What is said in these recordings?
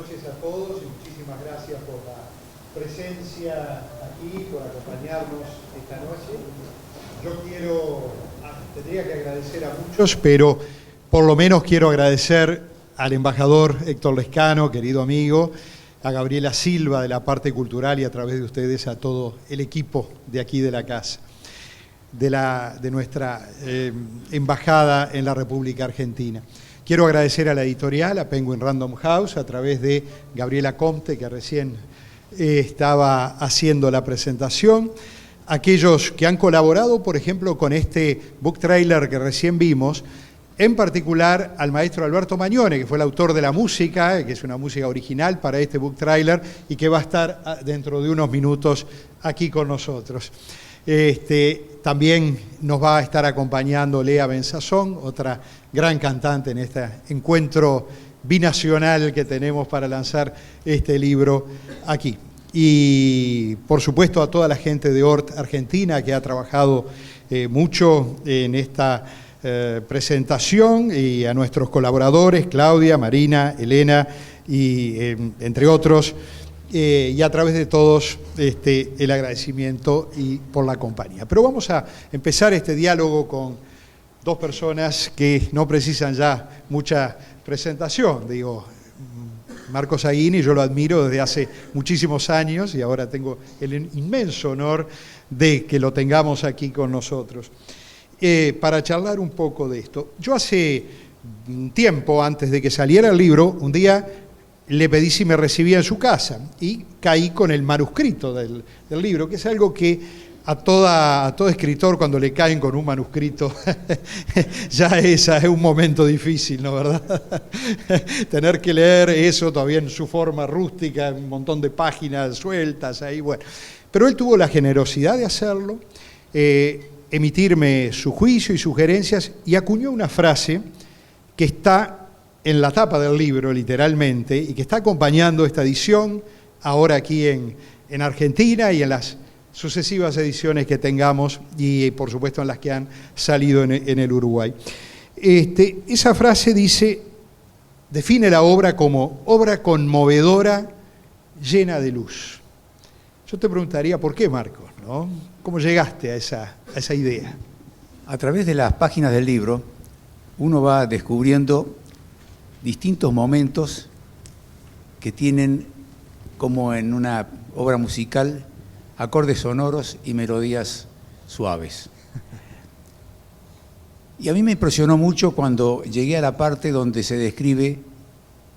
noches a todos y muchísimas gracias por la presencia aquí, por acompañarnos esta noche. Yo tendría que agradecer a muchos, pero por lo menos quiero agradecer al embajador Héctor Lescano, querido amigo, a Gabriela Silva de la parte cultural y a través de ustedes a todo el equipo de aquí de la casa, de nuestra embajada en la República Argentina. Quiero agradecer a la editorial, a Penguin Random House, a través de Gabriela Comte, que recién estaba haciendo la presentación, aquellos que han colaborado, por ejemplo, con este book trailer que recién vimos, en particular al maestro Alberto Magnone, que fue el autor de la música, que es una música original para este book trailer y que va a estar dentro de unos minutos aquí con nosotros. También nos va a estar acompañando Lea Benzazón, otra gran cantante en este encuentro binacional que tenemos para lanzar este libro aquí. Y por supuesto a toda la gente de ORT Argentina que ha trabajado mucho en esta presentación, y a nuestros colaboradores, Claudia, Marina, Elena, y entre otros, y a través de todos el agradecimiento y por la compañía. Pero vamos a empezar este diálogo con dos personas que no precisan ya mucha presentación. Digo, Marcos Aguini, yo lo admiro desde hace muchísimos años y ahora tengo el inmenso honor de que lo tengamos aquí con nosotros. Para charlar un poco de esto. Yo hace un tiempo, antes de que saliera el libro, un día le pedí si me recibía en su casa y caí con el manuscrito del libro, que es algo que a todo escritor cuando le caen con un manuscrito ya es un momento difícil, ¿no, verdad? Tener que leer eso todavía en su forma rústica, un montón de páginas sueltas ahí, bueno. Pero él tuvo la generosidad de hacerlo, emitirme su juicio y sugerencias, y acuñó una frase que está en la tapa del libro, literalmente, y que está acompañando esta edición, ahora aquí en Argentina y en las sucesivas ediciones que tengamos, y por supuesto en las que han salido en el Uruguay. Esa frase define la obra como obra conmovedora, llena de luz. Yo te preguntaría, ¿por qué, Marcos, ¿no? ¿Cómo llegaste a esa idea? A través de las páginas del libro, uno va descubriendo distintos momentos que tienen, como en una obra musical, acordes sonoros y melodías suaves. Y a mí me impresionó mucho cuando llegué a la parte donde se describe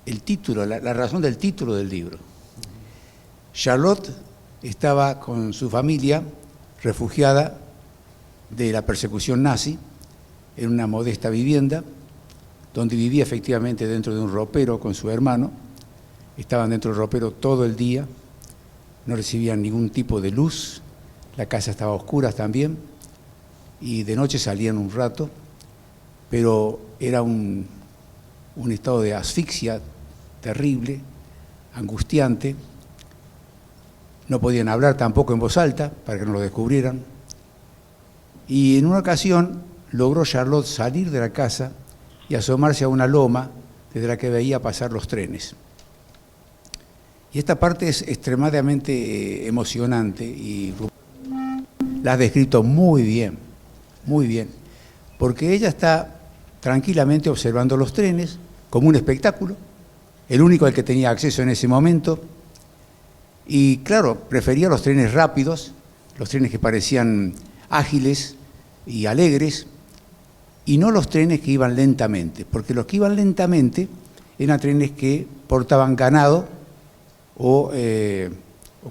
el título, la razón del título del libro. Charlotte estaba con su familia refugiada de la persecución nazi en una modesta vivienda donde vivía efectivamente dentro de un ropero con su hermano. Estaban dentro del ropero todo el día, no recibían ningún tipo de luz, la casa estaba a oscuras también, y de noche salían un rato, pero era un estado de asfixia terrible, angustiante. No podían hablar tampoco en voz alta para que no lo descubrieran. Y en una ocasión logró Charlotte salir de la casa y asomarse a una loma desde la que veía pasar los trenes. Y esta parte es extremadamente emocionante y la has descrito muy bien, porque ella está tranquilamente observando los trenes como un espectáculo, el único al que tenía acceso en ese momento. Y claro, prefería los trenes rápidos, los trenes que parecían ágiles y alegres, y no los trenes que iban lentamente, porque los que iban lentamente eran trenes que portaban ganado o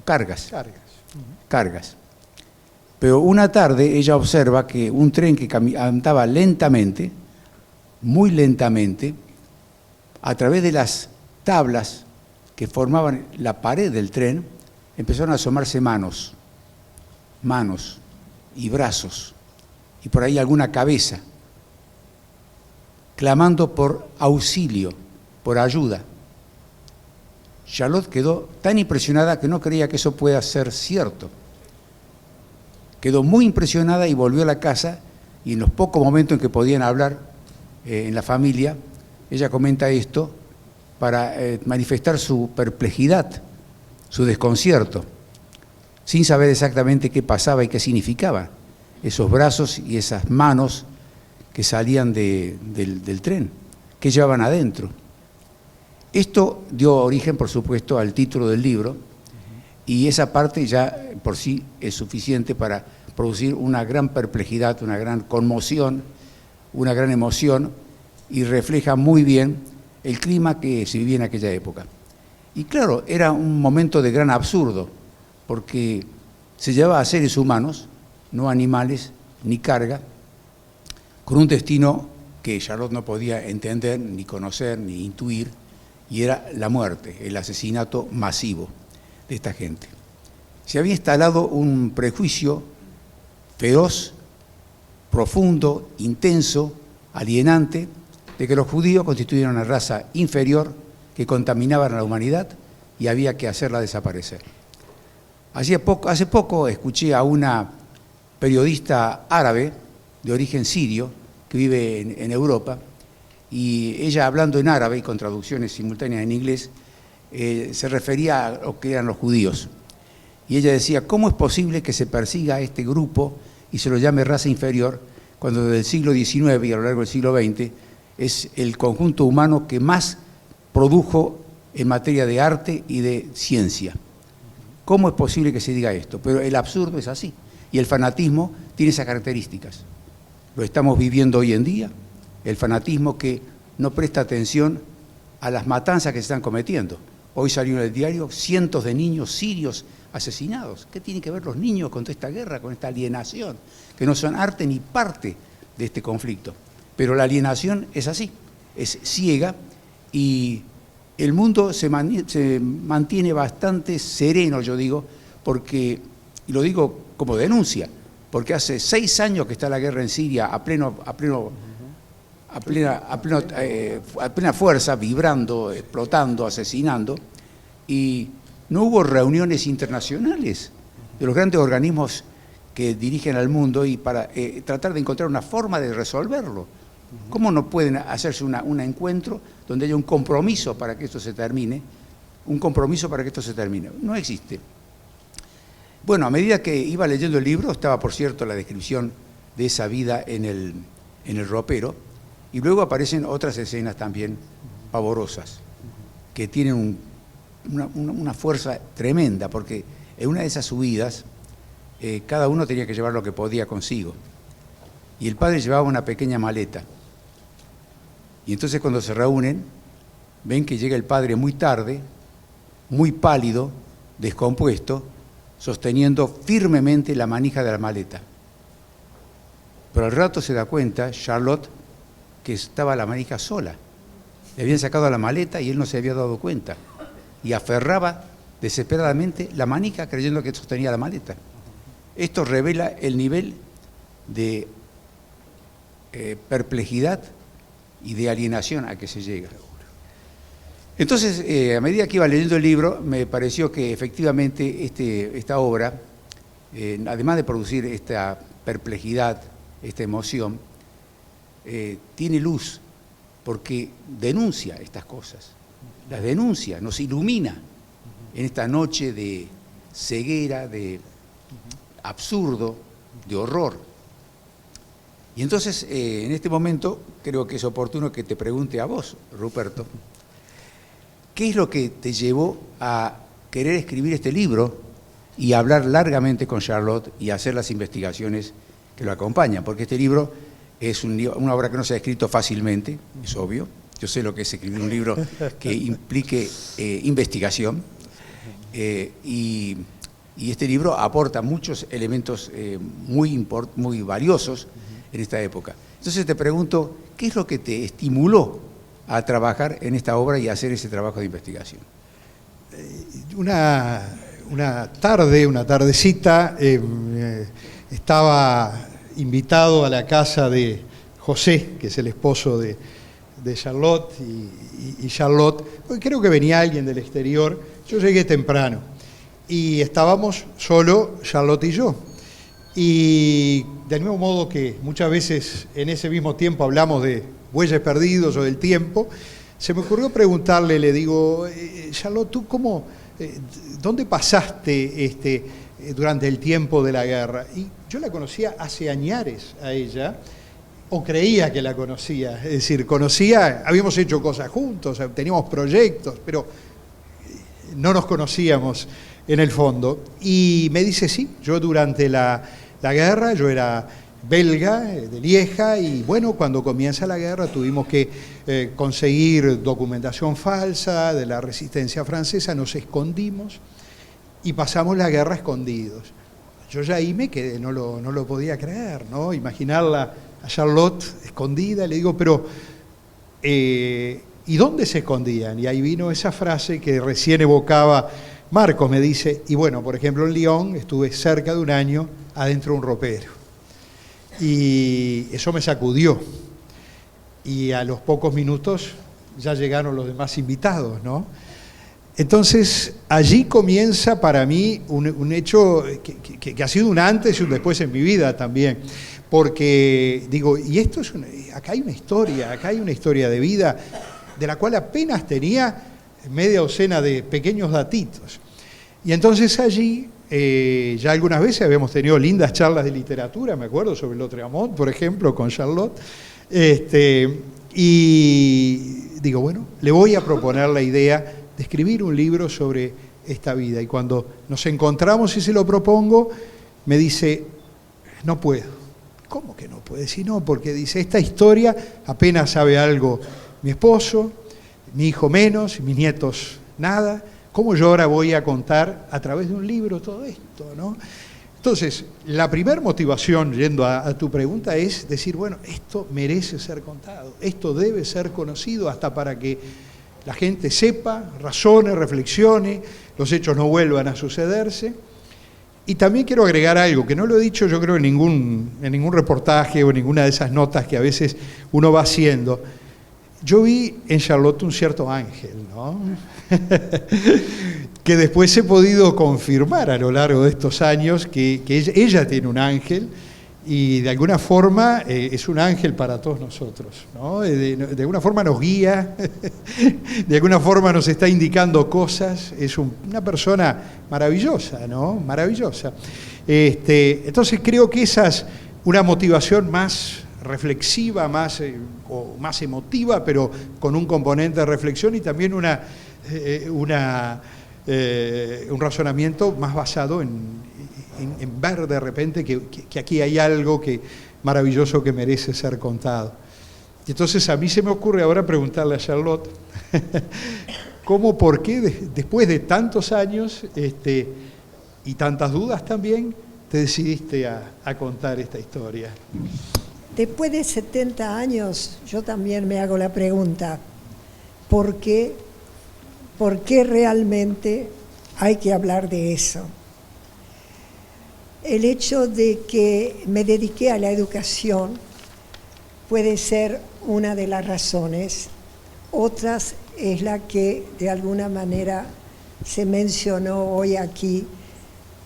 cargas. Cargas. Pero una tarde ella observa que un tren que andaba lentamente, muy lentamente, a través de las tablas que formaban la pared del tren, empezaron a asomarse manos y brazos, y por ahí alguna cabeza, clamando por auxilio, por ayuda. Charlotte quedó tan impresionada que no creía que eso pueda ser cierto. Quedó muy impresionada y volvió a la casa, y en los pocos momentos en que podían hablar en la familia, ella comenta esto, para manifestar su perplejidad, su desconcierto, sin saber exactamente qué pasaba y qué significaba esos brazos y esas manos que salían del tren, que llevaban adentro. Esto dio origen, por supuesto, al título del libro, y esa parte ya por sí es suficiente para producir una gran perplejidad, una gran conmoción, una gran emoción, y refleja muy bien el clima que se vivía en aquella época. Y claro, era un momento de gran absurdo, porque se llevaba a seres humanos, no animales, ni carga, con un destino que Charlotte no podía entender, ni conocer, ni intuir, y era la muerte, el asesinato masivo de esta gente. Se había instalado un prejuicio feroz, profundo, intenso, alienante, de que los judíos constituían una raza inferior que contaminaban a la humanidad y había que hacerla desaparecer. Hace poco escuché a una periodista árabe de origen sirio que vive en Europa, y ella, hablando en árabe y con traducciones simultáneas en inglés, se refería a lo que eran los judíos. Y ella decía, ¿cómo es posible que se persiga a este grupo y se lo llame raza inferior, cuando desde el siglo XIX y a lo largo del siglo XX es el conjunto humano que más produjo en materia de arte y de ciencia? ¿Cómo es posible que se diga esto? Pero el absurdo es así, y el fanatismo tiene esas características. Lo estamos viviendo hoy en día, el fanatismo que no presta atención a las matanzas que se están cometiendo. Hoy salió en el diario cientos de niños sirios asesinados. ¿Qué tienen que ver los niños con toda esta guerra, con esta alienación? Que no son arte ni parte de este conflicto. Pero la alienación es así, es ciega, y el mundo se mantiene bastante sereno, yo digo, porque, y lo digo como denuncia, porque hace 6 años que está la guerra en Siria a plena fuerza, vibrando, explotando, asesinando, y no hubo reuniones internacionales de los grandes organismos que dirigen al mundo y para tratar de encontrar una forma de resolverlo. ¿Cómo no pueden hacerse un encuentro donde haya un compromiso para que esto se termine? Un compromiso para que esto se termine. No existe. Bueno, a medida que iba leyendo el libro, estaba, por cierto, la descripción de esa vida en el ropero, y luego aparecen otras escenas también pavorosas, que tienen una fuerza tremenda, porque en una de esas subidas, cada uno tenía que llevar lo que podía consigo. Y el padre llevaba una pequeña maleta. Y entonces cuando se reúnen, ven que llega el padre muy tarde, muy pálido, descompuesto, sosteniendo firmemente la manija de la maleta. Pero al rato se da cuenta Charlotte que estaba la manija sola. Le habían sacado la maleta y él no se había dado cuenta. Y aferraba desesperadamente la manija creyendo que sostenía la maleta. Esto revela el nivel de perplejidad y de alienación a que se llega. Entonces, a medida que iba leyendo el libro, me pareció que efectivamente esta obra, además de producir esta perplejidad, esta emoción, tiene luz, porque denuncia estas cosas, las denuncia, nos ilumina en esta noche de ceguera, de absurdo, de horror. Y entonces, en este momento, creo que es oportuno que te pregunte a vos, Ruperto, ¿qué es lo que te llevó a querer escribir este libro y hablar largamente con Charlotte y hacer las investigaciones que lo acompañan? Porque este libro es una obra que no se ha escrito fácilmente, es obvio. Yo sé lo que es escribir un libro que implique investigación, y este libro aporta muchos elementos muy valiosos en esta época. Entonces te pregunto, ¿qué es lo que te estimuló a trabajar en esta obra y a hacer ese trabajo de investigación? Una tardecita, estaba invitado a la casa de José, que es el esposo de Charlotte, y Charlotte, creo que venía alguien del exterior. Yo llegué temprano y estábamos solo Charlotte y yo. Y del mismo modo que muchas veces en ese mismo tiempo hablamos de bueyes perdidos o del tiempo, se me ocurrió preguntarle, le digo, Charlotte, ¿tú dónde pasaste durante el tiempo de la guerra? Y yo la conocía hace añares a ella, o creía que la conocía, es decir, habíamos hecho cosas juntos, teníamos proyectos, pero no nos conocíamos en el fondo. Y me dice, sí, yo durante la guerra, yo era belga, de Lieja, y bueno, cuando comienza la guerra tuvimos que conseguir documentación falsa de la resistencia francesa, nos escondimos y pasamos la guerra escondidos. Yo ya ahí me quedé, no lo podía creer, ¿no? Imaginarla a Charlotte escondida, le digo, pero ¿y dónde se escondían? Y ahí vino esa frase que recién evocaba Marcos, me dice, y bueno, por ejemplo en Lyon estuve cerca de un año adentro de un ropero. Y eso me sacudió. Y a los pocos minutos ya llegaron los demás invitados, ¿no? Entonces, allí comienza para mí un hecho que ha sido un antes y un después en mi vida también. Porque digo, y esto acá hay una historia de vida de la cual apenas tenía media docena de pequeños datitos. Y entonces allí, ya algunas veces habíamos tenido lindas charlas de literatura, me acuerdo, sobre Lautréamont, por ejemplo, con Charlotte. Y digo, bueno, le voy a proponer la idea de escribir un libro sobre esta vida. Y cuando nos encontramos y se lo propongo, me dice, no puedo. ¿Cómo que no puede? Si no, porque dice, esta historia apenas sabe algo mi esposo, mi hijo menos, mis nietos nada. ¿Cómo yo ahora voy a contar a través de un libro todo esto, ¿no? Entonces, la primera motivación, yendo a tu pregunta, es decir, bueno, esto merece ser contado, esto debe ser conocido hasta para que la gente sepa, razone, reflexione, los hechos no vuelvan a sucederse. Y también quiero agregar algo, que no lo he dicho yo creo en ningún reportaje o en ninguna de esas notas que a veces uno va haciendo. Yo vi en Charlotte un cierto ángel, ¿no? que después he podido confirmar a lo largo de estos años que ella tiene un ángel y de alguna forma es un ángel para todos nosotros, ¿no? De alguna forma nos guía, de alguna forma nos está indicando cosas, es una persona maravillosa, ¿no? Maravillosa. Entonces creo que esa es una motivación más reflexiva, más emotiva, pero con un componente de reflexión y también un razonamiento más basado en ver de repente que aquí hay algo maravilloso que merece ser contado. Y entonces a mí se me ocurre ahora preguntarle a Charlotte, ¿cómo, por qué, después de tantos años y tantas dudas también, te decidiste a contar esta historia? Después de 70 años, yo también me hago la pregunta, ¿por qué realmente hay que hablar de eso? El hecho de que me dediqué a la educación puede ser una de las razones. Otras es la que de alguna manera se mencionó hoy aquí,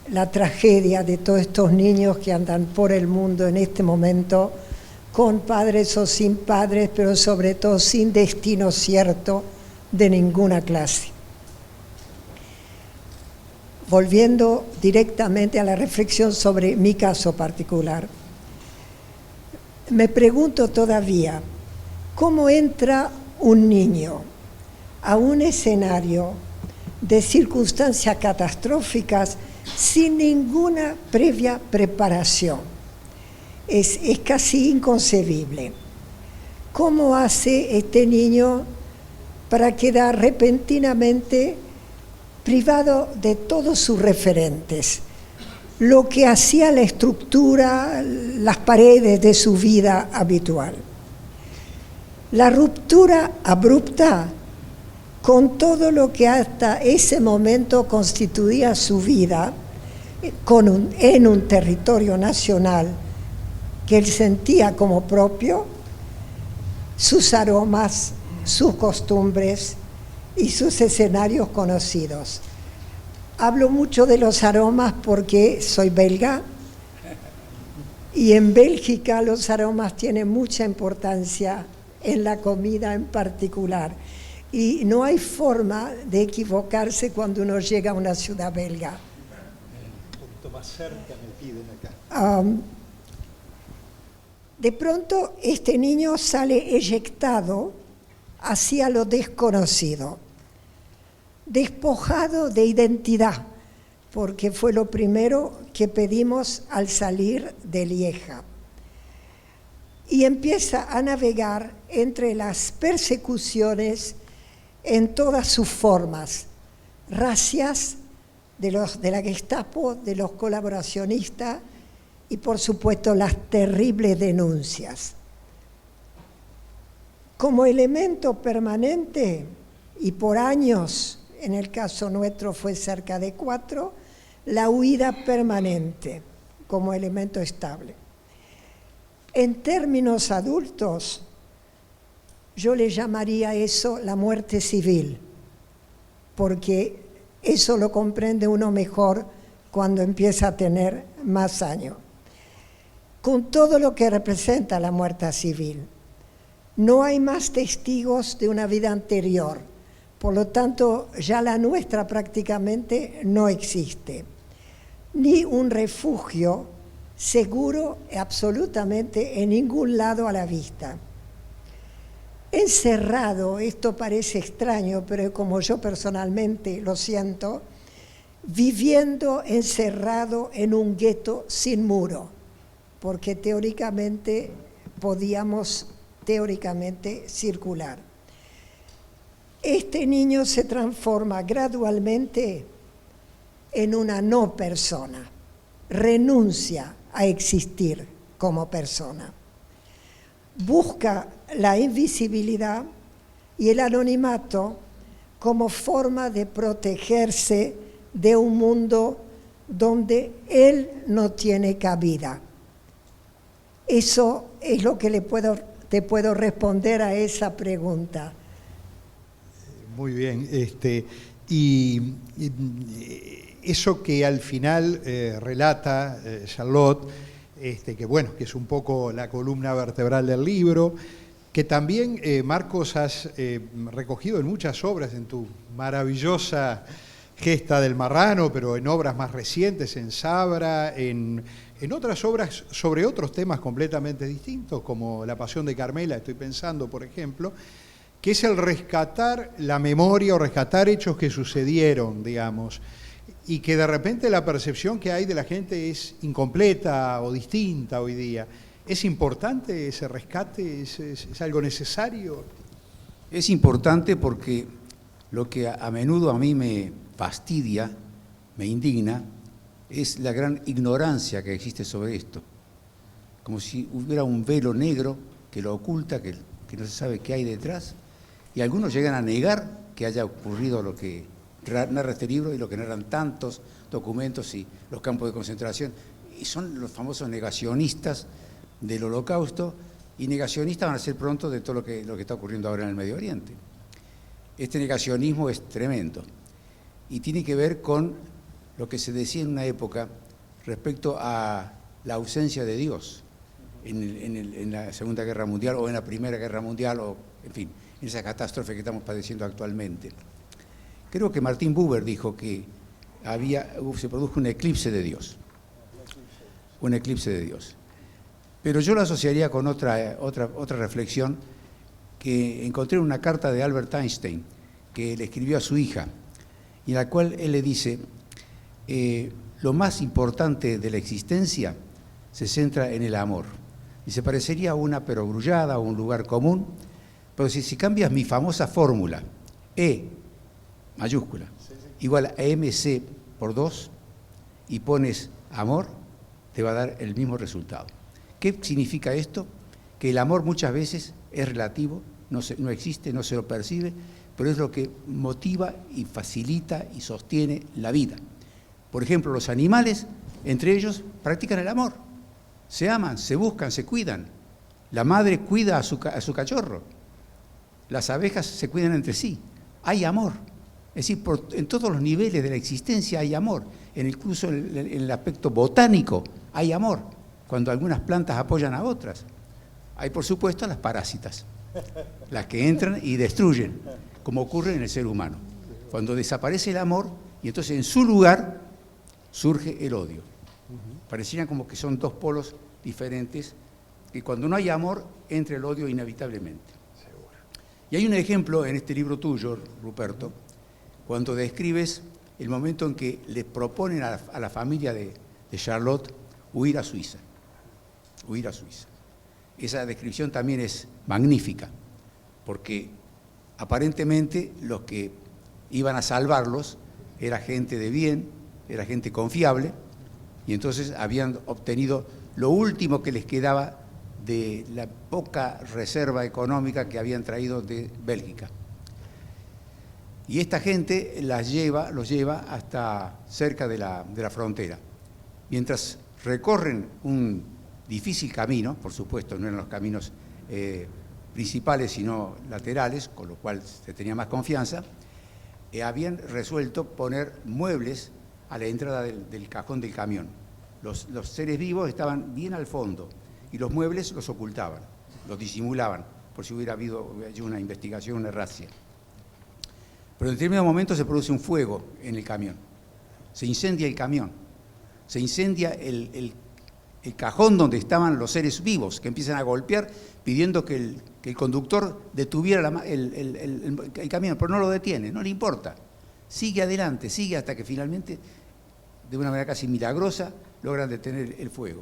la tragedia de todos estos niños que andan por el mundo en este momento, con padres o sin padres, pero sobre todo sin destino cierto de ninguna clase. Volviendo directamente a la reflexión sobre mi caso particular, me pregunto todavía, ¿cómo entra un niño a un escenario de circunstancias catastróficas sin ninguna previa preparación? Es casi inconcebible. ¿Cómo hace este niño para quedar repentinamente privado de todos sus referentes? Lo que hacía la estructura, las paredes de su vida habitual. La ruptura abrupta con todo lo que hasta ese momento constituía su vida en un territorio nacional que él sentía como propio, sus aromas, sus costumbres y sus escenarios conocidos. Hablo mucho de los aromas porque soy belga y en Bélgica los aromas tienen mucha importancia en la comida en particular. Y no hay forma de equivocarse cuando uno llega a una ciudad belga. Un poquito más cerca me piden acá. De pronto este niño sale eyectado hacia lo desconocido, despojado de identidad, porque fue lo primero que pedimos al salir de Lieja. Y empieza a navegar entre las persecuciones en todas sus formas, racias de la Gestapo, de los colaboracionistas y por supuesto las terribles denuncias. Como elemento permanente y por años, en el caso nuestro fue cerca de 4, la huida permanente como elemento estable. En términos adultos, yo le llamaría eso la muerte civil, porque eso lo comprende uno mejor cuando empieza a tener más años. Con todo lo que representa la muerte civil, no hay más testigos de una vida anterior, por lo tanto ya la nuestra prácticamente no existe, ni un refugio seguro absolutamente en ningún lado a la vista. Encerrado, esto parece extraño, pero como yo personalmente lo siento, viviendo encerrado en un gueto sin muro, porque teóricamente podíamos circular. Este niño se transforma gradualmente en una no persona, renuncia a existir como persona. Busca la invisibilidad y el anonimato como forma de protegerse de un mundo donde él no tiene cabida. Eso es lo que te puedo responder a esa pregunta. Muy bien. Y eso que al final relata Charlotte, que bueno, que es un poco la columna vertebral del libro, que también, Marcos, has recogido en muchas obras, en tu maravillosa Gesta del Marrano, pero en obras más recientes, en Sabra, en otras obras sobre otros temas completamente distintos, como La Pasión de Carmela, estoy pensando, por ejemplo, que es el rescatar la memoria o rescatar hechos que sucedieron, digamos, y que de repente la percepción que hay de la gente es incompleta o distinta hoy día. ¿Es importante ese rescate? ¿Es algo necesario? Es importante porque lo que a menudo a mí me fastidia, me indigna, es la gran ignorancia que existe sobre esto. Como si hubiera un velo negro que lo oculta, que no se sabe qué hay detrás, y algunos llegan a negar que haya ocurrido lo que narra este libro y lo que narran tantos documentos y los campos de concentración. Y son los famosos negacionistas del Holocausto, y negacionistas van a ser pronto de todo lo que está ocurriendo ahora en el Medio Oriente. Este negacionismo es tremendo y tiene que ver con lo que se decía en una época respecto a la ausencia de Dios en la Segunda Guerra Mundial o en la Primera Guerra Mundial, o en fin, en esa catástrofe que estamos padeciendo actualmente. Creo que Martin Buber dijo que se produjo un eclipse de Dios. Un eclipse de Dios. Pero yo lo asociaría con otra reflexión que encontré en una carta de Albert Einstein, que le escribió a su hija, y en la cual él le dice, lo más importante de la existencia se centra en el amor. Y se parecería a una perogrullada o un lugar común, pero si cambias mi famosa fórmula, E mayúscula, igual a MC por 2, y pones amor, te va a dar el mismo resultado. ¿Qué significa esto? Que el amor muchas veces es relativo, no existe, no se lo percibe, pero es lo que motiva y facilita y sostiene la vida. Por ejemplo, los animales, entre ellos, practican el amor. Se aman, se buscan, se cuidan. La madre cuida a su cachorro. Las abejas se cuidan entre sí. Hay amor. Es decir, en todos los niveles de la existencia hay amor. Incluso en el aspecto botánico hay amor, cuando algunas plantas apoyan a otras. Hay, por supuesto, las parásitas. las que entran y destruyen, como ocurre en el ser humano. Cuando desaparece el amor, y entonces en su lugar surge el odio. Parecieran como que son dos polos diferentes, que cuando no hay amor, entra el odio inevitablemente. Y hay un ejemplo en este libro tuyo, Ruperto, cuando describes el momento en que le proponen a la familia de Charlotte huir a Suiza. Huir a Suiza. Esa descripción también es magnífica, porque aparentemente los que iban a salvarlos era gente de bien, era gente confiable, y entonces habían obtenido lo último que les quedaba de la poca reserva económica que habían traído de Bélgica. Y esta gente los lleva hasta cerca de la frontera. Mientras recorren un difícil camino, por supuesto, no eran los caminos principales, sino laterales, con lo cual se tenía más confianza, habían resuelto poner muebles a la entrada del cajón del camión. Los seres vivos estaban bien al fondo y los muebles los ocultaban, los disimulaban, por si hubiera habido una investigación, una razzia. Pero en determinado momento se produce un fuego en el camión, se incendia el camión, se incendia el cajón donde estaban los seres vivos, que empiezan a golpear pidiendo que el conductor detuviera el camión, pero no lo detiene, no le importa. Sigue adelante, sigue hasta que finalmente, de una manera casi milagrosa, logran detener el fuego.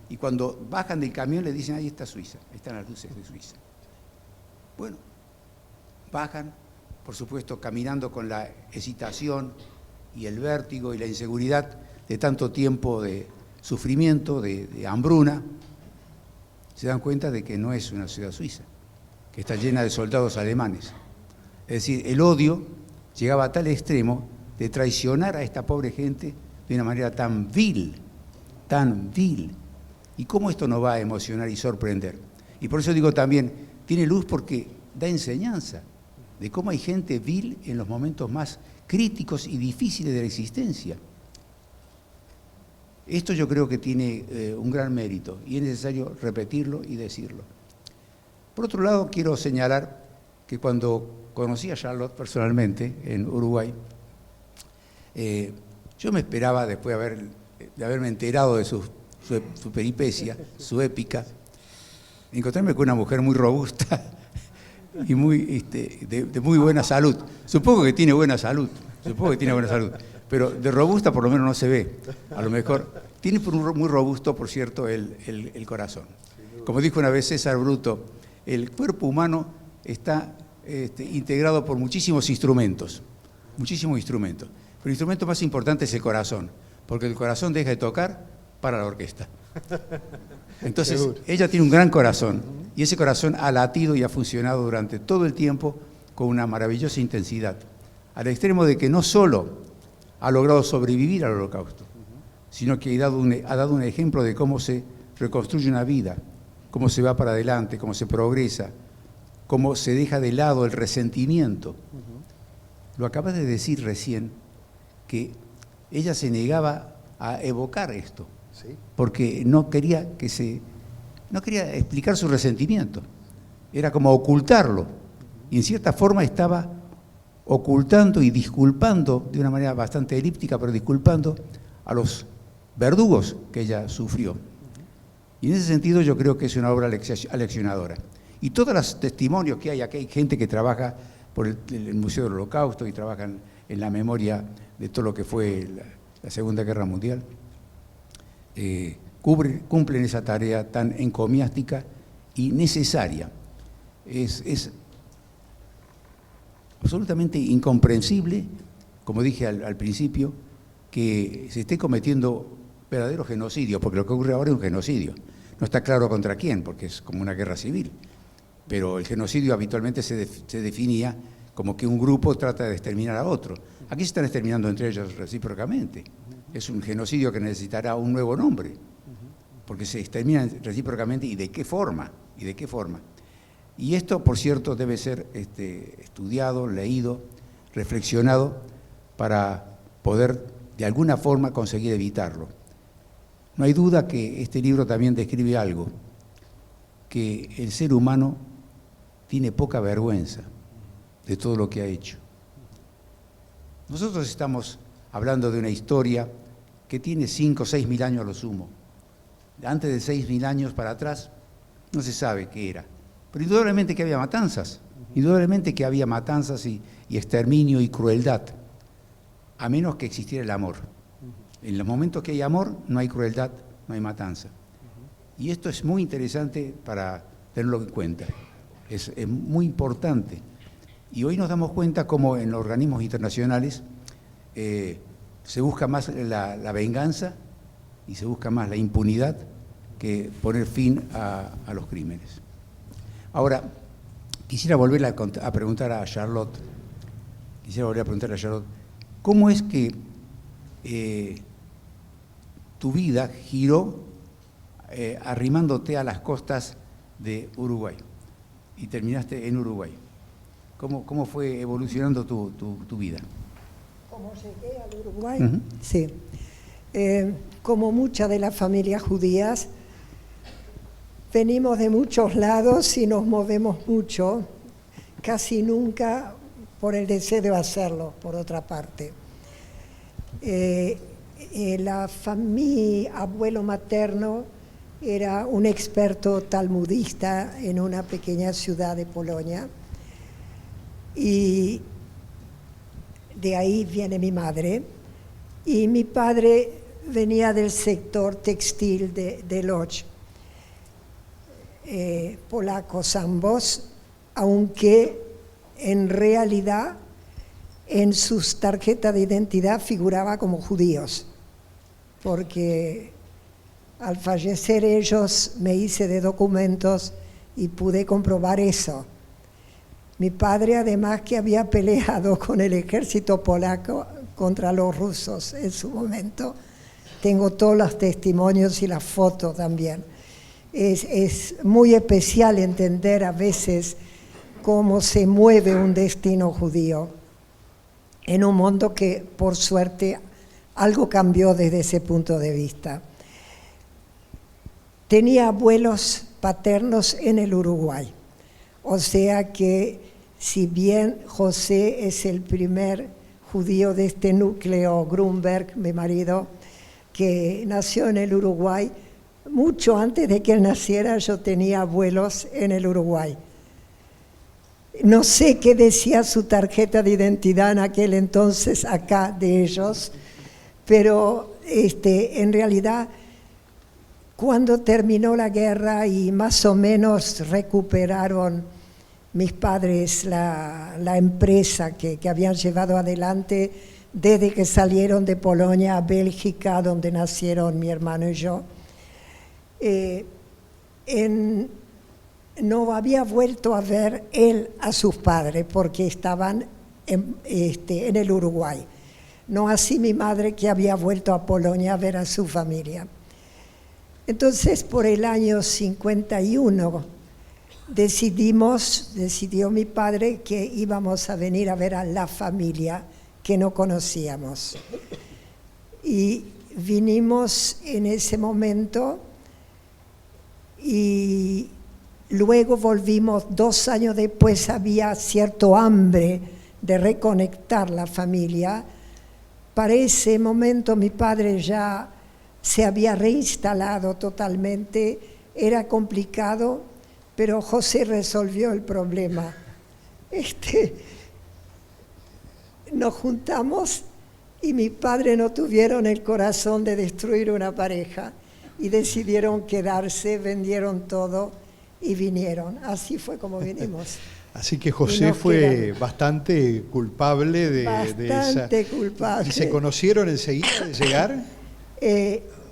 Y cuando bajan del camión le dicen, ahí está Suiza, ahí están las luces de Suiza. Bueno, bajan, por supuesto, caminando con la excitación y el vértigo y la inseguridad de tanto tiempo de sufrimiento, de hambruna, se dan cuenta de que no es una ciudad suiza, que está llena de soldados alemanes. Es decir, el odio llegaba a tal extremo de traicionar a esta pobre gente de una manera tan vil, tan vil. ¿Y cómo esto nos va a emocionar y sorprender? Y por eso digo también, tiene luz porque da enseñanza de cómo hay gente vil en los momentos más críticos y difíciles de la existencia. Esto yo creo que tiene un gran mérito y es necesario repetirlo y decirlo. Por otro lado, quiero señalar que cuando conocí a Charlotte personalmente en Uruguay, yo me esperaba, después de haberme enterado de su peripecia, su épica, encontrarme con una mujer muy robusta y de muy buena salud. Supongo que tiene buena salud, pero de robusta por lo menos no se ve. A lo mejor tiene muy robusto, por cierto, el corazón. Como dijo una vez César Bruto, el cuerpo humano está integrado por muchísimos instrumentos, pero el instrumento más importante es el corazón, porque el corazón deja de tocar para la orquesta. Entonces, seguro. Ella tiene un gran corazón, y ese corazón ha latido y ha funcionado durante todo el tiempo con una maravillosa intensidad, al extremo de que no solo ha logrado sobrevivir al Holocausto, sino que ha dado un ejemplo de cómo se reconstruye una vida, cómo se va para adelante, cómo se progresa, cómo se deja de lado el resentimiento. Lo acabas de decir recién, que ella se negaba a evocar esto, ¿sí? Porque no quería explicar su resentimiento, era como ocultarlo, y en cierta forma estaba ocultando y disculpando, de una manera bastante elíptica, pero disculpando a los verdugos que ella sufrió. Y en ese sentido yo creo que es una obra aleccionadora. Y todos los testimonios que hay, aquí hay gente que trabaja por el Museo del Holocausto y trabajan en la memoria de todo lo que fue la Segunda Guerra Mundial, cumplen esa tarea tan encomiástica y necesaria. Es absolutamente incomprensible, como dije al principio, que se esté cometiendo verdadero genocidio, porque lo que ocurre ahora es un genocidio. No está claro contra quién, porque es como una guerra civil, pero el genocidio habitualmente se definía como que un grupo trata de exterminar a otro. Aquí se están exterminando entre ellos recíprocamente. Es un genocidio que necesitará un nuevo nombre, porque se exterminan recíprocamente, ¿y de qué forma? Y esto, por cierto, debe ser estudiado, leído, reflexionado, para poder de alguna forma conseguir evitarlo. No hay duda que este libro también describe algo, que el ser humano tiene poca vergüenza de todo lo que ha hecho. Nosotros estamos hablando de una historia que tiene 5 o 6 mil años a lo sumo. Antes de 6 mil años para atrás no se sabe qué era. Pero indudablemente que había matanzas, y exterminio y crueldad, a menos que existiera el amor. En los momentos que hay amor, no hay crueldad, no hay matanza. Y esto es muy interesante para tenerlo en cuenta. Es muy importante. Y hoy nos damos cuenta cómo en los organismos internacionales se busca más la venganza y se busca más la impunidad que poner fin a los crímenes. Ahora, quisiera volver a preguntar a Charlotte, ¿cómo es que tu vida giró arrimándote a las costas de Uruguay y terminaste en Uruguay? ¿Cómo fue evolucionando tu vida? ¿Cómo llegué al Uruguay? Sí. Como muchas de las familias judías, venimos de muchos lados y nos movemos mucho, casi nunca por el deseo de hacerlo, por otra parte. Mi abuelo materno era un experto talmudista en una pequeña ciudad de Polonia, y de ahí viene mi madre, y mi padre venía del sector textil de Łódź. Polacos ambos, aunque en realidad en sus tarjetas de identidad figuraba como judíos, porque al fallecer ellos me hice de documentos y pude comprobar eso. Mi padre, además, que había peleado con el ejército polaco contra los rusos en su momento, tengo todos los testimonios y las fotos también. Es muy especial entender a veces cómo se mueve un destino judío en un mundo que, por suerte, algo cambió desde ese punto de vista. Tenía abuelos paternos en el Uruguay, o sea que si bien José es el primer judío de este núcleo, Grunberg, mi marido, que nació en el Uruguay, mucho antes de que él naciera yo tenía abuelos en el Uruguay. No sé qué decía su tarjeta de identidad en aquel entonces acá de ellos, pero en realidad cuando terminó la guerra y más o menos recuperaron mis padres la empresa que habían llevado adelante desde que salieron de Polonia a Bélgica, donde nacieron mi hermano y yo, no había vuelto a ver él a sus padres porque estaban en el Uruguay. No así mi madre, que había vuelto a Polonia a ver a su familia. Entonces, por el año 51, decidió mi padre que íbamos a venir a ver a la familia que no conocíamos. Y vinimos en ese momento y luego volvimos 2 años después. Había cierto hambre de reconectar la familia. Para ese momento mi padre ya se había reinstalado totalmente, era complicado, pero José resolvió el problema. Nos juntamos y mi padre no tuvieron el corazón de destruir una pareja y decidieron quedarse, vendieron todo y vinieron. Así fue como vinimos. Así que José fue bastante culpable de esa... Bastante culpable. ¿Y se conocieron enseguida de llegar?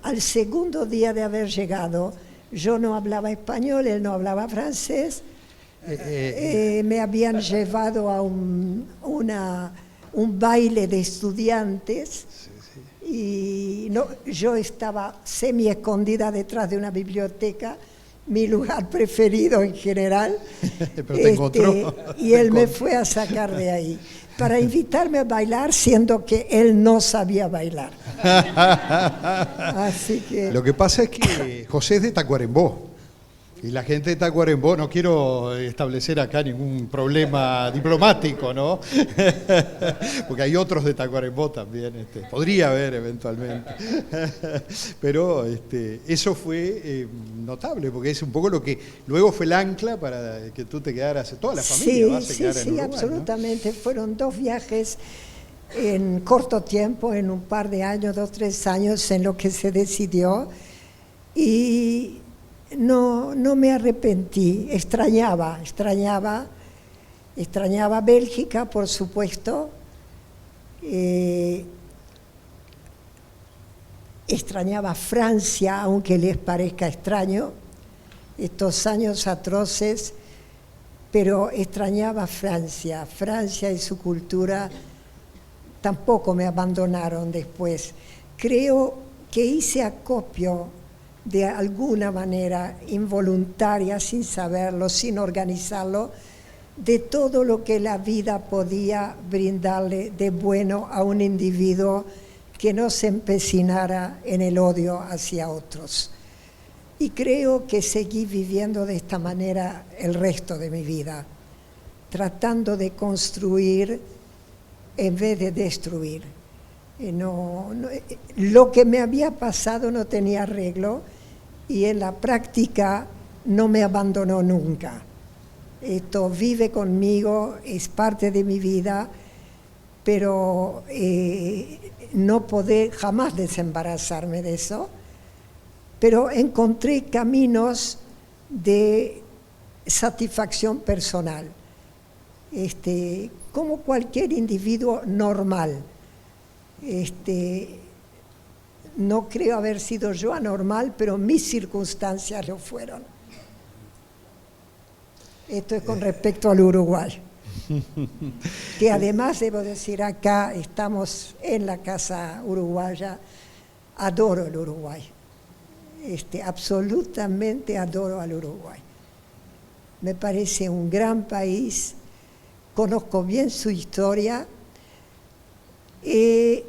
Al segundo día de haber llegado, yo no hablaba español, él no hablaba francés. Me habían llevado a un baile de estudiantes y yo estaba semi escondida detrás de una biblioteca, mi lugar preferido en general. Pero te encontró. Y él me fue a sacar de ahí para invitarme a bailar, siendo que él no sabía bailar. Así que... Lo que pasa es que José es de Tacuarembó. Y la gente de Tacuarembó, no quiero establecer acá ningún problema diplomático, ¿no? Porque hay otros de Tacuarembó también, podría haber eventualmente. Pero eso fue notable, porque es un poco lo que luego fue el ancla para que tú te quedaras, toda la familia va a quedar en Uruguay, absolutamente. ¿no? Fueron 2 viajes en corto tiempo, en un par de años, 2, 3 años, en lo que se decidió. Y no me arrepentí, extrañaba Bélgica, por supuesto, extrañaba Francia, aunque les parezca extraño, estos años atroces, pero extrañaba Francia y su cultura tampoco me abandonaron después. Creo que hice acopio de alguna manera involuntaria, sin saberlo, sin organizarlo, de todo lo que la vida podía brindarle de bueno a un individuo que no se empecinara en el odio hacia otros. Y creo que seguí viviendo de esta manera el resto de mi vida, tratando de construir en vez de destruir. Lo que me había pasado no tenía arreglo y en la práctica no me abandonó nunca. Esto vive conmigo, es parte de mi vida, pero no podré jamás desembarazarme de eso. Pero encontré caminos de satisfacción personal, como cualquier individuo normal. No creo haber sido yo anormal, pero mis circunstancias lo fueron. Esto es con respecto al Uruguay. Que además, debo decir, acá estamos en la Casa Uruguaya, adoro el Uruguay. Absolutamente adoro al Uruguay. Me parece un gran país, conozco bien su historia. He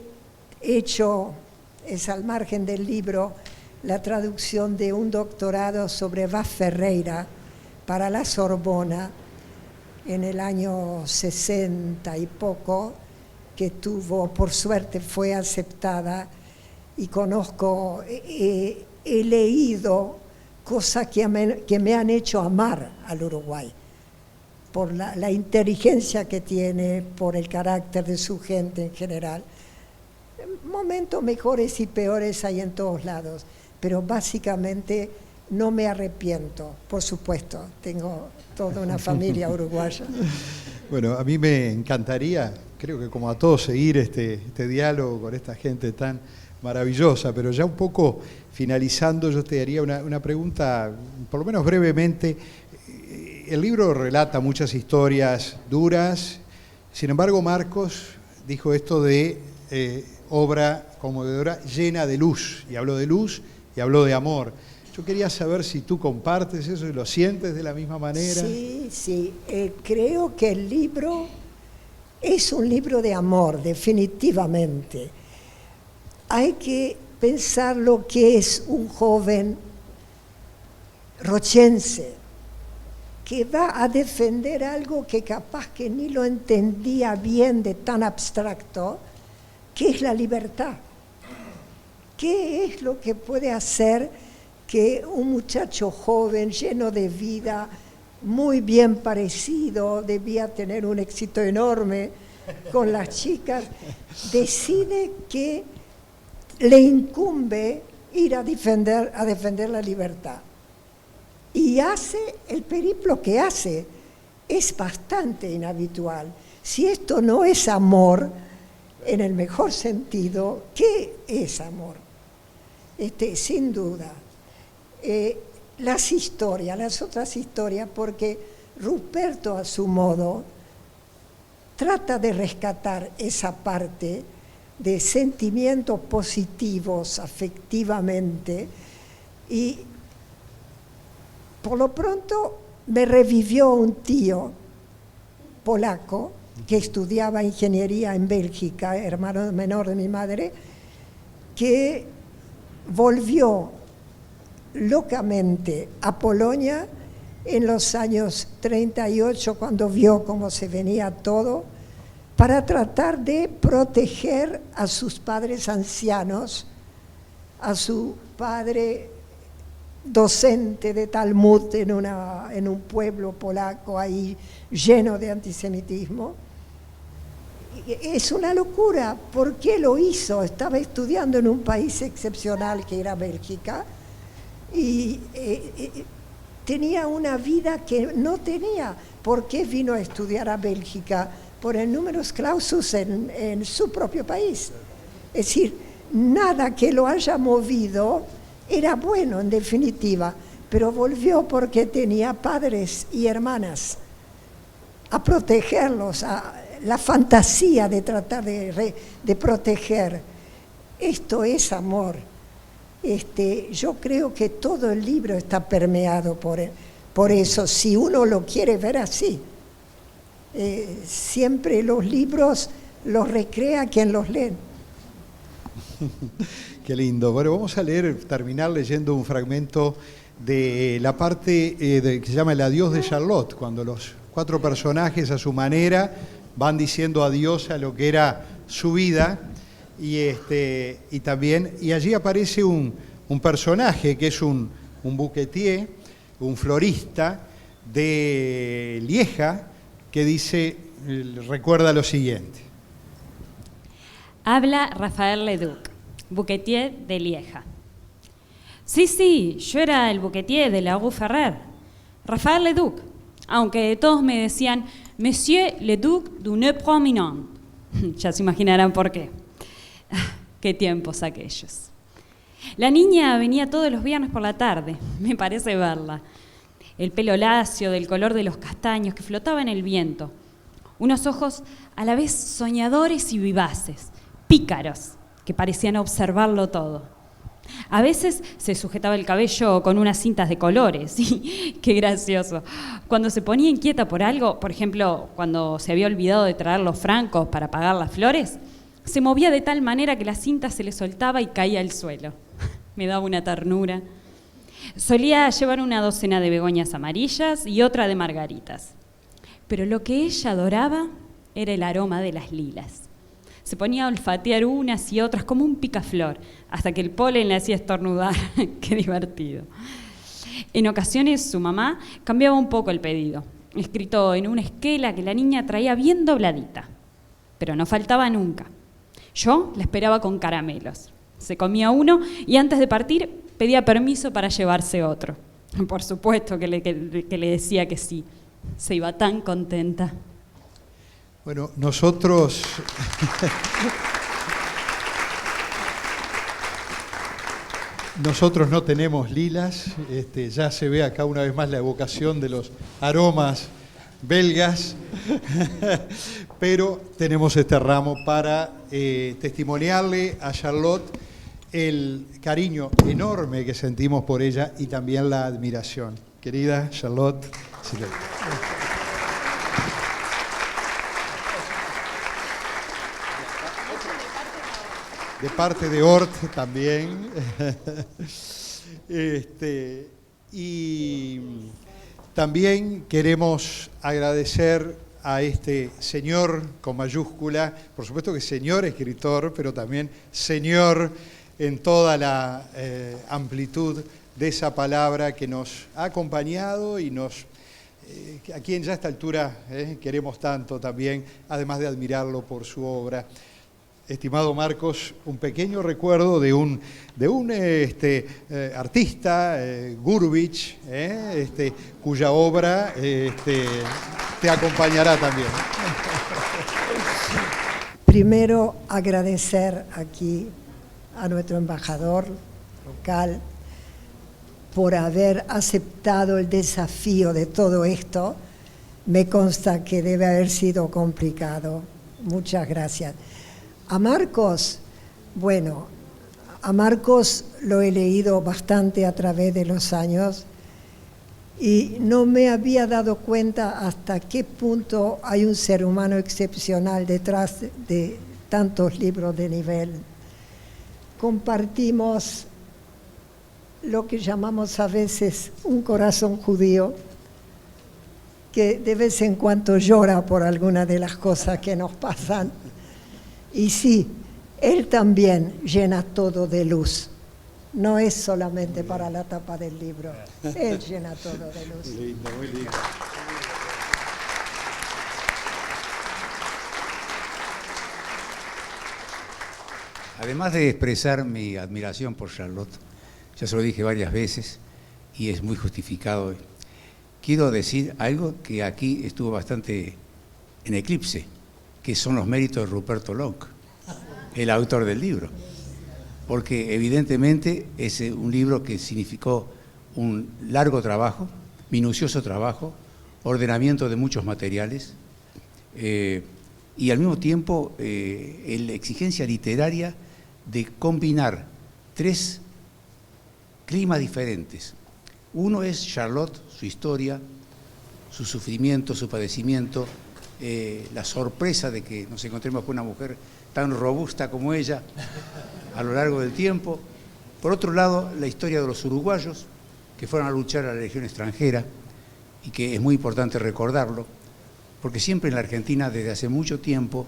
hecho, es al margen del libro, la traducción de un doctorado sobre Vaz Ferreira para la Sorbona en el año 60 y poco, que por suerte fue aceptada, y conozco, he leído cosas que me han hecho amar al Uruguay, por la inteligencia que tiene, por el carácter de su gente en general. Momentos mejores y peores hay en todos lados, pero básicamente no me arrepiento, por supuesto, tengo toda una familia uruguaya. Bueno, a mí me encantaría, creo que como a todos, seguir este diálogo con esta gente tan maravillosa, pero ya un poco finalizando, yo te haría una pregunta, por lo menos brevemente. El libro relata muchas historias duras, sin embargo Marcos dijo esto de obra conmovedora llena de luz, y habló de luz y habló de amor. Yo quería saber si tú compartes eso y lo sientes de la misma manera. Sí, creo que el libro es un libro de amor, definitivamente. Hay que pensar lo que es un joven rochense que va a defender algo que capaz que ni lo entendía bien, de tan abstracto, que es la libertad. ¿Qué es lo que puede hacer que un muchacho joven, lleno de vida, muy bien parecido, debía tener un éxito enorme con las chicas, decide que le incumbe ir a defender la libertad? Y hace el periplo que hace. Es bastante inhabitual. Si esto no es amor, en el mejor sentido, ¿qué es amor? Sin duda. Las otras historias, porque Ruperto a su modo trata de rescatar esa parte de sentimientos positivos afectivamente, y por lo pronto me revivió un tío polaco que estudiaba ingeniería en Bélgica, hermano menor de mi madre, que volvió locamente a Polonia en los años 38, cuando vio cómo se venía todo, para tratar de proteger a sus padres ancianos, a su padre docente de Talmud en un pueblo polaco ahí lleno de antisemitismo. Es una locura. ¿Por qué lo hizo? Estaba estudiando en un país excepcional que era Bélgica y tenía una vida que no tenía. ¿Por qué vino a estudiar a Bélgica? Por el numerus clausus en su propio país. Es decir, nada que lo haya movido era bueno en definitiva, pero volvió porque tenía padres y hermanas a protegerlos, a la fantasía de tratar de proteger. Esto es amor. Yo creo que todo el libro está permeado por eso, si uno lo quiere ver así. Siempre los libros los recrea quien los lee. Qué lindo. Bueno, vamos a terminar leyendo un fragmento de la parte que se llama El adiós de Charlotte, cuando los 4 personajes a su manera van diciendo adiós a lo que era su vida, y también, y allí aparece un personaje que es un bouquetier, un florista de Lieja, que recuerda lo siguiente. Habla Raphaël Leduc, bouquetier de Lieja. Sí, yo era el bouquetier de la Rue Ferrer, Raphaël Leduc, aunque todos me decían Monsieur Leduc du Nez Prominent. Ya se imaginarán por qué. Qué tiempos aquellos. La niña venía todos los viernes por la tarde, me parece verla. El pelo lacio, del color de los castaños que flotaba en el viento. Unos ojos a la vez soñadores y vivaces, pícaros, que parecían observarlo todo. A veces se sujetaba el cabello con unas cintas de colores, y qué gracioso. Cuando se ponía inquieta por algo, por ejemplo, cuando se había olvidado de traer los francos para pagar las flores, se movía de tal manera que la cinta se le soltaba y caía al suelo. Me daba una ternura. Solía llevar una docena de begonias amarillas y otra de margaritas. Pero lo que ella adoraba era el aroma de las lilas. Se ponía a olfatear unas y otras como un picaflor, hasta que el polen le hacía estornudar. ¡Qué divertido! En ocasiones su mamá cambiaba un poco el pedido, escrito en una esquela que la niña traía bien dobladita. Pero no faltaba nunca. Yo la esperaba con caramelos. Se comía uno y antes de partir pedía permiso para llevarse otro. Por supuesto que le decía que sí. Se iba tan contenta. Bueno, nosotros no tenemos lilas, ya se ve acá una vez más la evocación de los aromas belgas, pero tenemos este ramo para testimoniarle a Charlotte el cariño enorme que sentimos por ella y también la admiración. Querida Charlotte, si le... De parte de Ort también. Y también queremos agradecer a este señor con mayúscula, por supuesto que señor escritor, pero también señor en toda la amplitud de esa palabra que nos ha acompañado y a quien ya a esta altura queremos tanto también, además de admirarlo por su obra. Estimado Marcos, un pequeño recuerdo de un artista, Gurvich, cuya obra te acompañará también. Primero, agradecer aquí a nuestro embajador local por haber aceptado el desafío de todo esto. Me consta que debe haber sido complicado. Muchas gracias. A Marcos, bueno, a Marcos lo he leído bastante a través de los años y no me había dado cuenta hasta qué punto hay un ser humano excepcional detrás de tantos libros de nivel. Compartimos lo que llamamos a veces un corazón judío, que de vez en cuando llora por alguna de las cosas que nos pasan. Y sí, él también llena todo de luz. No es solamente para la tapa del libro, él llena todo de luz. Lindo, muy lindo. Además de expresar mi admiración por Charlotte, ya se lo dije varias veces y es muy justificado, quiero decir algo que aquí estuvo bastante en eclipse, que son los méritos de Ruperto Lonc, el autor del libro. Porque evidentemente es un libro que significó un largo trabajo, minucioso trabajo, ordenamiento de muchos materiales y al mismo tiempo la exigencia literaria de combinar 3 climas diferentes. Uno es Charlotte, su historia, su sufrimiento, su padecimiento, la sorpresa de que nos encontremos con una mujer tan robusta como ella a lo largo del tiempo. Por otro lado, la historia de los uruguayos que fueron a luchar a la Legión extranjera y que es muy importante recordarlo, porque siempre en la Argentina, desde hace mucho tiempo,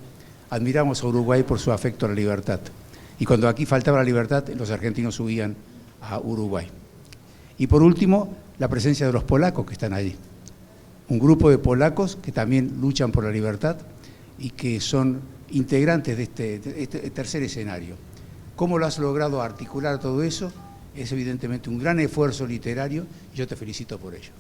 admiramos a Uruguay por su afecto a la libertad. Y cuando aquí faltaba la libertad, los argentinos subían a Uruguay. Y por último, la presencia de los polacos que están allí. Un grupo de polacos que también luchan por la libertad y que son integrantes de este tercer escenario. ¿Cómo lo has logrado articular todo eso? Es evidentemente un gran esfuerzo literario y yo te felicito por ello.